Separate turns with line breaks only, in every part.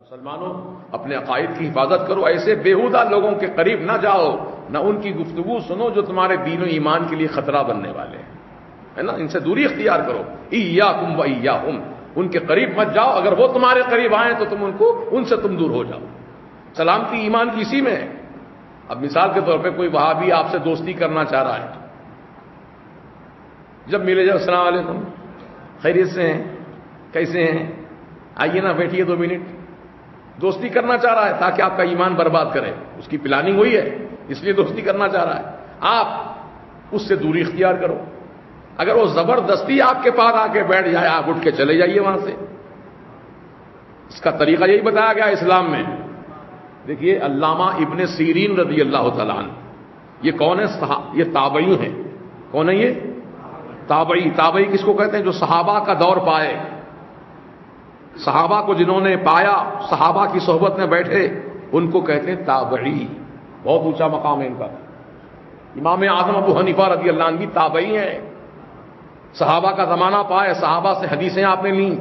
مسلمانوں اپنے عقائد کی حفاظت کرو، ایسے بیہودہ لوگوں کے قریب نہ جاؤ، نہ ان کی گفتگو سنو جو تمہارے دین و ایمان کے لیے خطرہ بننے والے ہیں، ہے نا، ان سے دوری اختیار کرو۔ ایاکم و ایاہم، ان کے قریب مت جاؤ، اگر وہ تمہارے قریب آئیں تو تم ان سے تم دور ہو جاؤ۔ سلامتی ایمان کی اسی میں ہے۔ اب مثال کے طور پہ کوئی وہابی آپ سے دوستی کرنا چاہ رہا ہے، جب ملے جب السلام علیکم، خیریت سے ہیں، کیسے ہیں، آئیے نا بیٹھیے 2 منٹ، دوستی کرنا چاہ رہا ہے تاکہ آپ کا ایمان برباد کرے، اس کی پلاننگ ہوئی ہے، اس لیے دوستی کرنا چاہ رہا ہے، آپ اس سے دوری اختیار کرو۔ اگر وہ زبردستی آپ کے پاس آ کے بیٹھ جائے، آپ اٹھ کے چلے جائیے وہاں سے۔ اس کا طریقہ یہی بتایا گیا اسلام میں۔ دیکھیے علامہ ابن سیرین رضی اللہ تعالیٰ عنہ، یہ کون ہے؟ یہ تابعی ہیں۔ کون ہے یہ؟ تابعی۔ تابعی کس کو کہتے ہیں؟ جو صحابہ کا دور پائے، صحابہ کو جنہوں نے پایا، صحابہ کی صحبت میں بیٹھے، ان کو کہتے ہیں تابعی۔ بہت اونچا مقام ہے ان کا۔ امام اعظم ابو حنیفہ رضی اللہ عنہ بھی تابعی ہیں، صحابہ کا زمانہ پائے، صحابہ سے حدیثیں آپ نے لیں۔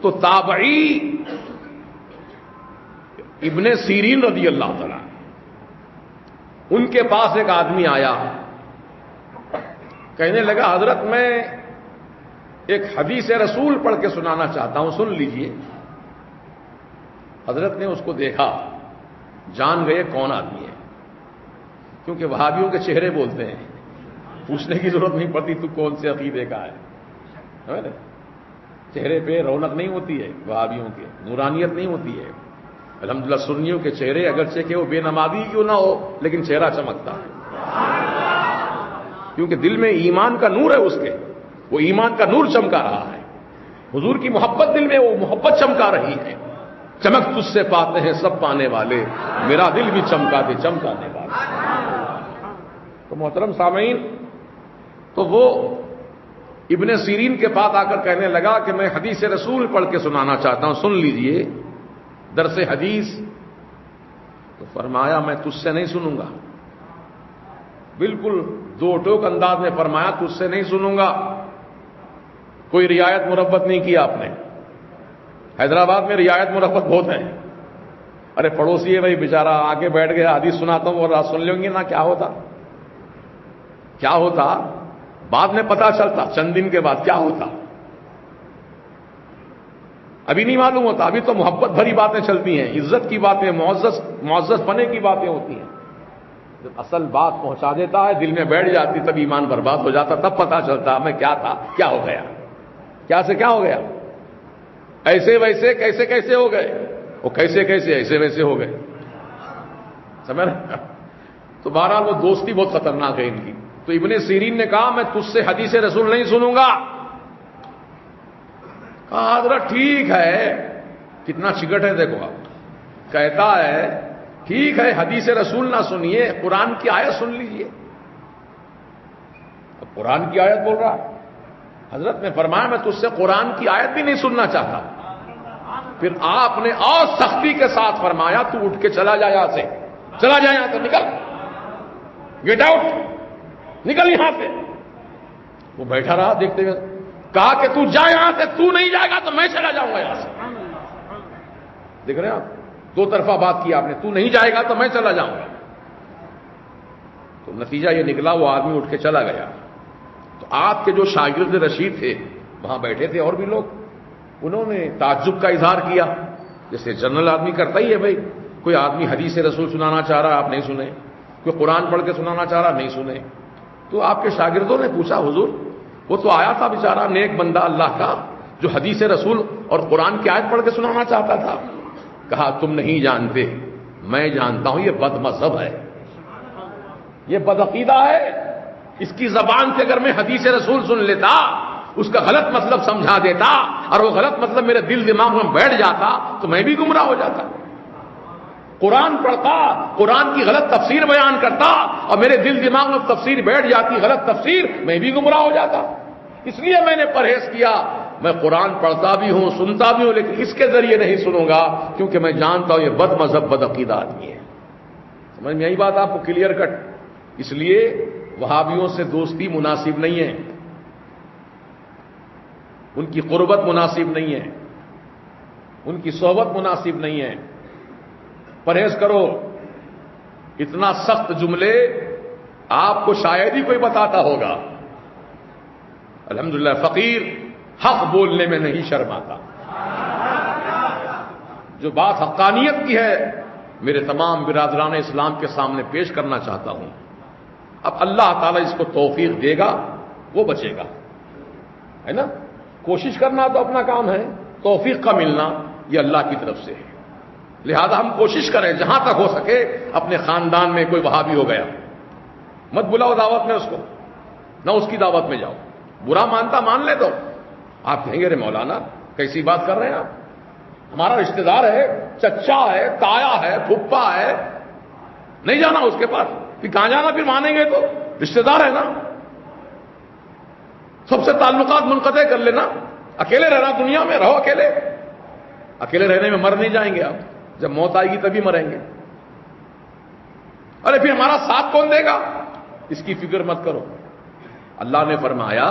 تو تابعی ابن سیرین رضی اللہ تعالیٰ، ان کے پاس ایک آدمی آیا، کہنے لگا حضرت میں ایک حدیث رسول پڑھ کے سنانا چاہتا ہوں، سن لیجئے۔ حضرت نے اس کو دیکھا، جان گئے کون آدمی ہے، کیونکہ وہابیوں کے چہرے بولتے ہیں، پوچھنے کی ضرورت نہیں پڑتی تو کون سے عقیدے کا ہے۔ چہرے پہ رونق نہیں ہوتی ہے وہابیوں کے، نورانیت نہیں ہوتی ہے۔ الحمدللہ سنیوں کے چہرے اگرچہ کہ وہ بے نمازی کیوں نہ ہو لیکن چہرہ چمکتا ہے، کیونکہ دل میں ایمان کا نور ہے، اس کے وہ ایمان کا نور چمکا رہا ہے، حضور کی محبت دل میں وہ محبت چمکا رہی ہے۔ چمک تجھ سے پاتے ہیں سب پانے والے، میرا دل بھی چمکا دے چمکانے والے۔ تو محترم سامعین، تو وہ ابن سیرین کے پاس آ کر کہنے لگا کہ میں حدیث رسول پڑھ کے سنانا چاہتا ہوں، سن لیجئے درس حدیث۔ تو فرمایا میں تجھ سے نہیں سنوں گا، بالکل دو ٹوک انداز میں فرمایا تجھ سے نہیں سنوں گا۔ کوئی رعایت مربت نہیں کی آپ نے۔ حیدرآباد میں رعایت مربت بہت ہے۔ ارے پڑوسی ہے بھائی بیچارہ آگے بیٹھ گیا، حدیث سناتا ہوں اور سن لیں گے نا، کیا ہوتا کیا ہوتا بعد میں پتا چلتا، چند دن کے بعد کیا ہوتا ابھی نہیں معلوم ہوتا۔ ابھی تو محبت بھری باتیں چلتی ہیں، عزت کی باتیں، معزز پنے کی باتیں ہوتی ہیں۔ جب اصل بات پہنچا دیتا ہے، دل میں بیٹھ جاتی، تب ایمان برباد ہو جاتا، تب پتا چلتا میں کیا تھا، کیا ہو گیا، کیا سے کیا ہو گیا، ایسے ویسے کیسے کیسے ہو گئے، وہ کیسے کیسے ایسے ویسے ہو گئے، سمجھ رہے؟ تو بہرحال وہ دوستی بہت خطرناک ہے ان کی۔ تو ابن سیرین نے کہا میں تجھ سے حدیث رسول نہیں سنوں گا۔ کہا حضرت ٹھیک ہے، کتنا چگٹ ہے دیکھو آپ، کہتا ہے ٹھیک ہے حدیث رسول نہ سنیے، قرآن کی آیت سن لیجئے۔ اب قرآن کی آیت بول رہا، حضرت نے فرمایا میں تجھ سے قرآن کی آیت بھی نہیں سننا چاہتا۔ پھر آپ نے اور سختی کے ساتھ فرمایا تو اٹھ کے چلا جا یہاں سے، چلا جا یہاں سے، نکل، گیٹ آؤٹ، نکل یہاں سے۔ وہ بیٹھا رہا دیکھتے ہوئے، کہا کہ تو جا یہاں سے، تو نہیں جائے گا تو میں چلا جاؤں گا یہاں سے۔ دیکھ رہے ہیں آپ، دو طرفہ بات کی آپ نے، تو نہیں جائے گا تو میں چلا جاؤں گا۔ تو نتیجہ یہ نکلا وہ آدمی اٹھ کے چلا گیا۔ تو آپ کے جو شاگرد رشید تھے وہاں بیٹھے تھے اور بھی لوگ، انہوں نے تعجب کا اظہار کیا، جیسے جنرل آدمی کرتا ہی ہے بھائی، کوئی آدمی حدیث رسول سنانا چاہ رہا آپ نہیں سنے، کوئی قرآن پڑھ کے سنانا چاہ رہا نہیں سنے۔ تو آپ کے شاگردوں نے پوچھا حضور وہ تو آیا تھا بیچارہ نیک بندہ اللہ کا جو حدیث رسول اور قرآن کی آیت پڑھ کے سنانا چاہتا تھا۔ کہا تم نہیں جانتے، میں جانتا ہوں، یہ بد مذہب ہے، یہ بدعقیدہ ہے۔ اس کی زبان سے اگر میں حدیث رسول سن لیتا، اس کا غلط مطلب سمجھا دیتا اور وہ غلط مطلب میرے دل دماغ میں بیٹھ جاتا تو میں بھی گمراہ ہو جاتا۔ قرآن پڑھتا، قرآن کی غلط تفسیر بیان کرتا اور میرے دل دماغ میں تفسیر بیٹھ جاتی، غلط تفسیر، میں بھی گمراہ ہو جاتا۔ اس لیے میں نے پرہیز کیا، میں قرآن پڑھتا بھی ہوں، سنتا بھی ہوں، لیکن اس کے ذریعے نہیں سنوں گا، کیونکہ میں جانتا ہوں یہ بد مذہب بد عقیدہ آدمی ہے۔ سمجھ میں یہی بات آپ کو کلیئر کٹ۔ اس لیے وہابیوں سے دوستی مناسب نہیں ہے، ان کی قربت مناسب نہیں ہے۔ ان کی صحبت مناسب نہیں ہے، پرہیز کرو۔ اتنا سخت جملے آپ کو شاید ہی کوئی بتاتا ہوگا۔ الحمدللہ فقیر حق بولنے میں نہیں شرماتا۔ جو بات حقانیت کی ہے میرے تمام برادران اسلام کے سامنے پیش کرنا چاہتا ہوں۔ اب اللہ تعالیٰ اس کو توفیق دے گا، وہ بچے گا، ہے نا؟ کوشش کرنا تو اپنا کام ہے، توفیق کا ملنا یہ اللہ کی طرف سے ہے۔ لہذا ہم کوشش کریں جہاں تک ہو سکے، اپنے خاندان میں کوئی وہابی ہو گیا مت بلاؤ دعوت میں اس کو، نہ اس کی دعوت میں جاؤ۔ برا مانتا مان لے تو آپ کہیں گے رے مولانا کیسی بات کر رہے ہیں آپ، ہمارا رشتہ دار ہے، چچا ہے، تایا ہے، پھپھا ہے، نہیں جانا اس کے پاس۔ پھر کہاں جانا؟ پھر مانیں گے تو رشتہ دار ہے نا، سب سے تعلقات منقطع کر لینا۔ اکیلے رہنا دنیا میں، رہو اکیلے۔ اکیلے رہنے میں مر نہیں جائیں گے آپ، جب موت آئے گی تبھی مریں گے۔ ارے پھر ہمارا ساتھ کون دے گا؟ اس کی فکر مت کرو۔ اللہ نے فرمایا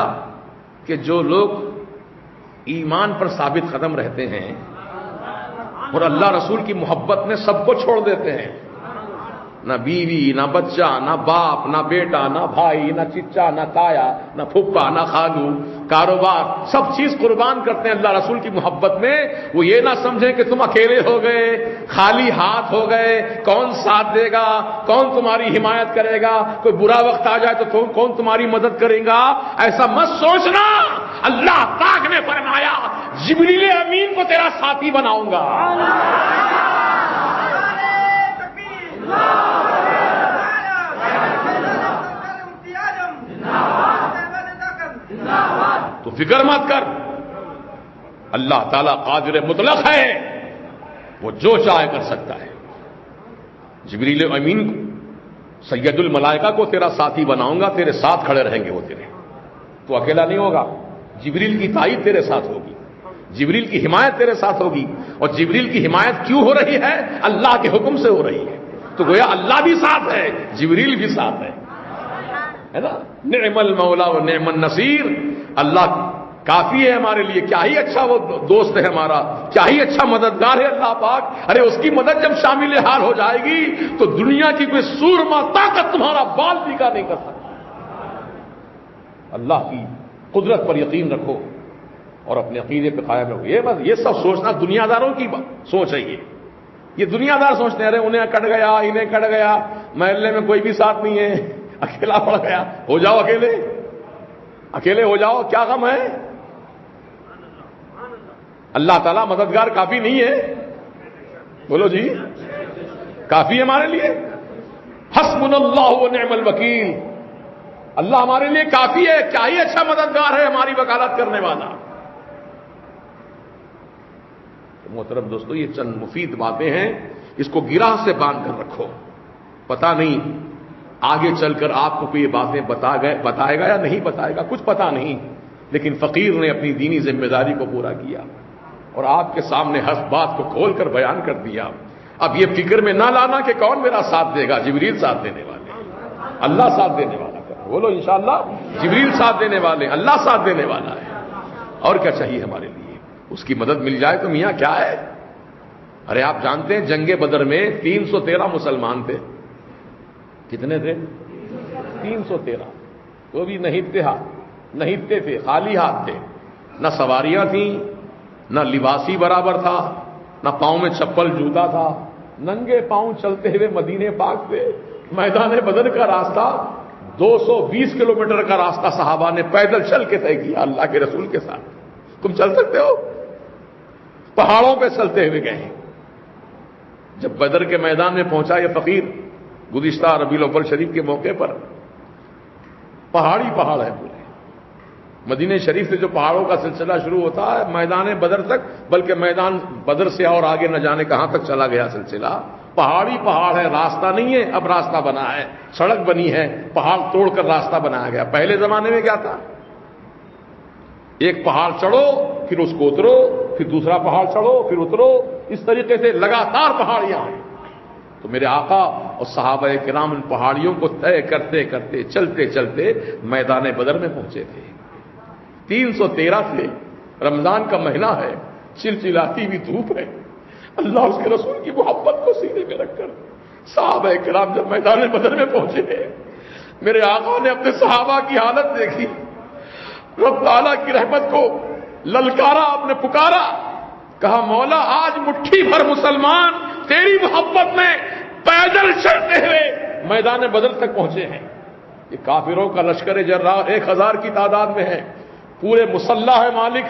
کہ جو لوگ ایمان پر ثابت قدم رہتے ہیں اور اللہ رسول کی محبت میں سب کو چھوڑ دیتے ہیں، نہ بیوی، نہ بچہ، نہ باپ، نہ بیٹا، نہ بھائی، نہ چچا، نہ تایا، نہ پھپھا، نہ خالو، کاروبار، سب چیز قربان کرتے ہیں اللہ رسول کی محبت میں۔ وہ یہ نہ سمجھیں کہ تم اکیلے ہو گئے، خالی ہاتھ ہو گئے، کون ساتھ دے گا، کون تمہاری حمایت کرے گا، کوئی برا وقت آ جائے تو کون تمہاری مدد کرے گا، ایسا مت سوچنا۔ اللہ پاک نے فرمایا جبریل امین کو تیرا ساتھی بناؤں گا۔ تو فکر مت کر، اللہ تعالیٰ قادر مطلق ہے، وہ جو چاہے کر سکتا ہے۔ جبریل امین کو، سید الملائکہ کو تیرا ساتھی بناؤں گا، تیرے ساتھ کھڑے رہیں گے وہ تیرے، تو اکیلا نہیں ہوگا۔ جبریل کی تائید تیرے ساتھ ہوگی، جبریل کی حمایت تیرے ساتھ ہوگی۔ اور جبریل کی حمایت کیوں ہو رہی ہے؟ اللہ کے حکم سے ہو رہی ہے۔ تو گویا اللہ بھی ساتھ ہے، جبریل بھی ساتھ ہے نا؟ نعم المولا و نعم النصیر۔ اللہ کافی ہے ہمارے لیے، کیا ہی اچھا وہ دوست ہے ہمارا، کیا ہی اچھا مددگار ہے اللہ پاک۔ ارے اس کی مدد جب شامل حال ہو جائے گی تو دنیا کی کوئی سورما طاقت تمہارا بال پیکا نہیں کر سکتا۔ اللہ کی قدرت پر یقین رکھو اور اپنے عقیدے پہ قائم رہو۔ یہ سب سوچنا دنیا داروں کی سوچ ہے۔ یہ دنیا دار سوچتے ہیں ارے انہیں کٹ گیا، انہیں کٹ گیا، محلے میں کوئی بھی ساتھ نہیں ہے، اکیلا پڑ گیا۔ ہو جاؤ اکیلے، اکیلے ہو جاؤ، کیا غم ہے؟ اللہ تعالیٰ مددگار کافی نہیں ہے؟ بولو جی، کافی ہے ہمارے لیے؟ حسبنا اللہ و نعم الوکیل۔ اللہ ہمارے لیے کافی ہے، کیا ہی اچھا مددگار ہے ہماری وکالت کرنے والا۔ محترم دوستو، یہ چند مفید باتیں ہیں، اس کو گرہ سے باندھ کر رکھو۔ پتہ نہیں آگے چل کر آپ کو کوئی یہ باتیں بتائے گا یا نہیں بتائے گا، کچھ پتہ نہیں، لیکن فقیر نے اپنی دینی ذمہ داری کو پورا کیا اور آپ کے سامنے ہر بات کو کھول کر بیان کر دیا۔ اب یہ فکر میں نہ لانا کہ کون میرا ساتھ دے گا، جبریل ساتھ دینے والے، اللہ ساتھ دینے والا ہے۔ بولو انشاءاللہ، جبریل ساتھ دینے والے، اللہ ساتھ دینے والا ہے۔ اور کیا چاہیے ہمارے لیے؟ اس کی مدد مل جائے تو میاں کیا ہے؟ ارے آپ جانتے ہیں جنگ بدر میں 313 مسلمان تھے۔ کتنے تھے؟ 313۔ وہ بھی نہیتے تھے، خالی ہاتھ تھے، نہ سواریاں تھیں، نہ لباسی برابر تھا، نہ پاؤں میں چپل جوتا تھا، ننگے پاؤں چلتے ہوئے مدینے پاک سے میدان بدر کا راستہ 220 کلومیٹر کا راستہ صحابہ نے پیدل چل کے طے کیا اللہ کے رسول کے ساتھ۔ تم چل سکتے ہو؟ پہاڑوں پہ چلتے ہوئے گئے۔ جب بدر کے میدان میں پہنچا یہ فقیر گزشتہ ربیع الاول شریف کے موقع پر، پہاڑ ہے پورے مدینہ شریف سے جو پہاڑوں کا سلسلہ شروع ہوتا ہے میدان بدر تک، بلکہ میدان بدر سے اور آگے نہ جانے کہاں تک چلا گیا سلسلہ، پہاڑ ہے، راستہ نہیں ہے، اب راستہ بنا ہے، سڑک بنی ہے، پہاڑ توڑ کر راستہ بنایا گیا۔ پہلے زمانے میں کیا تھا؟ ایک پہاڑ چڑھو پھر اس کو اترو، پھر دوسرا پہاڑ چڑھو پھر اترو، اس طریقے سے لگاتار پہاڑیاں ہیں۔ تو میرے آقا اور صحابہ کرام ان پہاڑیوں کو طے کرتے کرتے چلتے چلتے میدان بدر میں پہنچے تھے۔ 313 تھے، رمضان کا مہینہ ہے، چلچلاتی بھی دھوپ ہے، اللہ اس کے رسول کی محبت کو سینے میں رکھ کر صحابہ کرام جب میدان بدر میں پہنچے، میرے آقا نے اپنے صحابہ کی حالت دیکھی، رب تعالیٰ کی رحمت کو للکارا، آپ نے پکارا، کہا مولا آج مٹھی بھر مسلمان تیری محبت میں پیدل چلتے ہوئے میدان بدر تک پہنچے ہیں۔ یہ کافروں کا لشکر جرار 1000 کی تعداد میں ہے، پورے مسلح ہے مالک،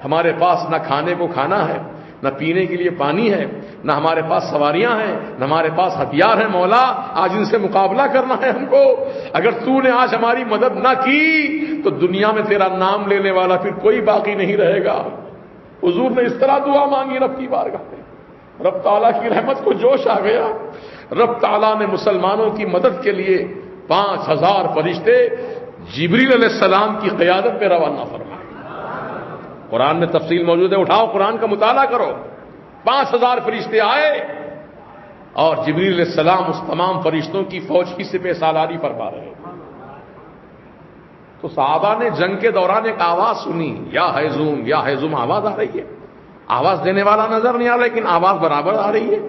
ہمارے پاس نہ کھانے کو کھانا ہے، نہ پینے کے لیے پانی ہے، نہ ہمارے پاس سواریاں ہیں، نہ ہمارے پاس ہتھیار ہیں، مولا آج ان سے مقابلہ کرنا ہے ہم کو، اگر تو نے آج ہماری مدد نہ کی تو دنیا میں تیرا نام لینے والا پھر کوئی باقی نہیں رہے گا۔ حضور نے اس طرح دعا مانگی رب کی بارگاہ میں، رب تعالیٰ کی رحمت کو جوش آ گیا، رب تعالیٰ نے مسلمانوں کی مدد کے لیے 5000 فرشتے جبریل علیہ السلام کی قیادت میں روانہ فرمائے۔ قرآن میں تفصیل موجود ہے، اٹھاؤ قرآن کا مطالعہ کرو۔ 5000 فرشتے آئے اور جبریل علیہ السلام اس تمام فرشتوں کی فوج کی سپہ سالاری فرما رہے ہیں۔ تو صحابہ نے جنگ کے دوران ایک آواز سنی، یا ہیزوم یا ہیزوم، آواز آ رہی ہے، آواز دینے والا نظر نہیں آ رہا لیکن آواز برابر آ رہی ہے۔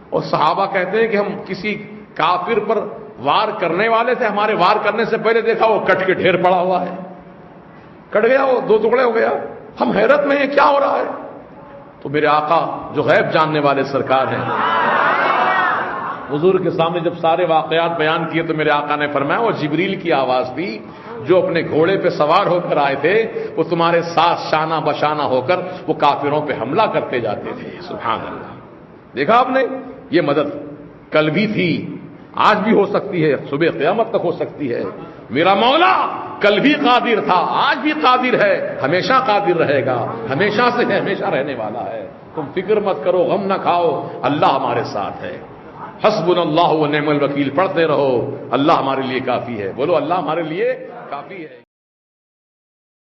اور صحابہ کہتے ہیں کہ ہم کسی کافر پر وار کرنے والے تھے، ہمارے وار کرنے سے پہلے دیکھا وہ کٹ کے ڈھیر پڑا ہوا ہے، کٹ گیا، وہ 2 ٹکڑے ہو گیا، ہم حیرت میں ہیں کیا ہو رہا ہے۔ تو میرے آقا جو غیب جاننے والے سرکار ہیں، حضور کے سامنے جب سارے واقعات بیان کیے تو میرے آقا نے فرمایا وہ جبریل کی آواز تھی جو اپنے گھوڑے پہ سوار ہو کر آئے تھے، وہ تمہارے ساتھ شانہ بشانہ ہو کر وہ کافروں پہ حملہ کرتے جاتے تھے۔ سبحان اللہ، دیکھا آپ نے، یہ مدد کل بھی تھی، آج بھی ہو سکتی ہے، صبح قیامت تک ہو سکتی ہے۔ میرا مولا کل بھی قادر تھا، آج بھی قادر ہے، ہمیشہ قادر رہے گا، ہمیشہ سے ہے، ہمیشہ رہنے والا ہے۔ تم فکر مت کرو، غم نہ کھاؤ، اللہ ہمارے ساتھ ہے۔ حسبنا اللہ و نعم الوکیل پڑھتے رہو، اللہ ہمارے لیے کافی ہے، بولو اللہ ہمارے لیے کافی ہے۔